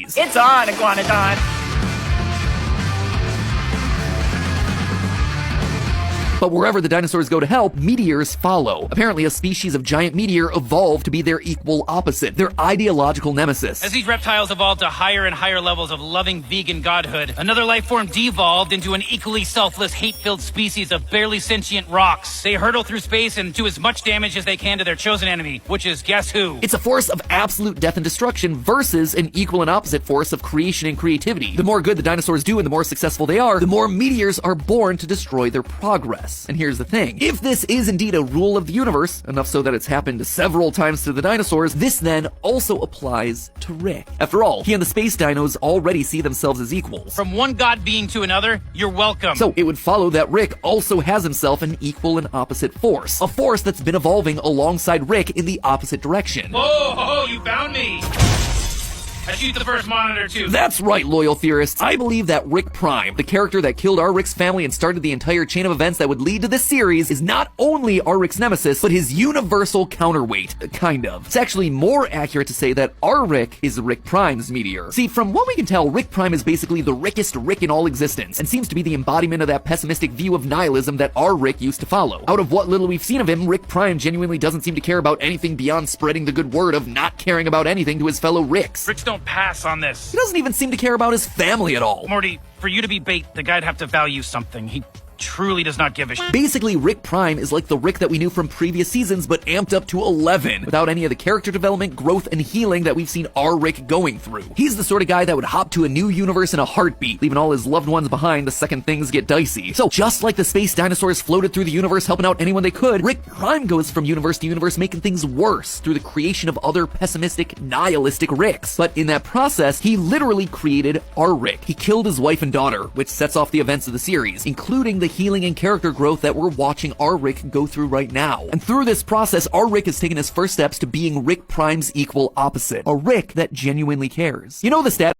It's on, Iguanodon! But wherever the dinosaurs go to help, meteors follow. Apparently, a species of giant meteor evolved to be their equal opposite, their ideological nemesis. As these reptiles evolved to higher and higher levels of loving vegan godhood, another life form devolved into an equally selfless, hate-filled species of barely sentient rocks. They hurtle through space and do as much damage as they can to their chosen enemy, which is guess who? It's a force of absolute death and destruction versus an equal and opposite force of creation and creativity. The more good the dinosaurs do and the more successful they are, the more meteors are born to destroy their progress. And here's the thing. If this is indeed a rule of the universe, enough so that it's happened several times to the dinosaurs, this then also applies to Rick. After all, he and the space dinos already see themselves as equals. From one god being to another, you're welcome. So it would follow that Rick also has himself an equal and opposite force. A force that's been evolving alongside Rick in the opposite direction. Whoa, you found me! I shoot the first monitor too. That's right, loyal theorists. I believe that Rick Prime, the character that killed our Rick's family and started the entire chain of events that would lead to this series, is not only our Rick's nemesis, but his universal counterweight. Kind of. It's actually more accurate to say that our Rick is Rick Prime's meteor. See, from what we can tell, Rick Prime is basically the Rickest Rick in all existence, and seems to be the embodiment of that pessimistic view of nihilism that our Rick used to follow. Out of what little we've seen of him, Rick Prime genuinely doesn't seem to care about anything beyond spreading the good word of not caring about anything to his fellow Ricks. Ricks don't pass on this. He doesn't even seem to care about his family at all. Morty, for you to be bait, the guy'd have to value something. He truly does not give a shit. Basically, Rick Prime is like the Rick that we knew from previous seasons, but amped up to 11, without any of the character development, growth, and healing that we've seen our Rick going through. He's the sort of guy that would hop to a new universe in a heartbeat, leaving all his loved ones behind the second things get dicey. So, just like the space dinosaurs floated through the universe helping out anyone they could, Rick Prime goes from universe to universe making things worse through the creation of other pessimistic, nihilistic Ricks. But in that process, he literally created our Rick. He killed his wife and daughter, which sets off the events of the series, including the healing and character growth that we're watching our Rick go through right now. And through this process, our Rick has taken his first steps to being Rick Prime's equal opposite. A Rick that genuinely cares. You know the stat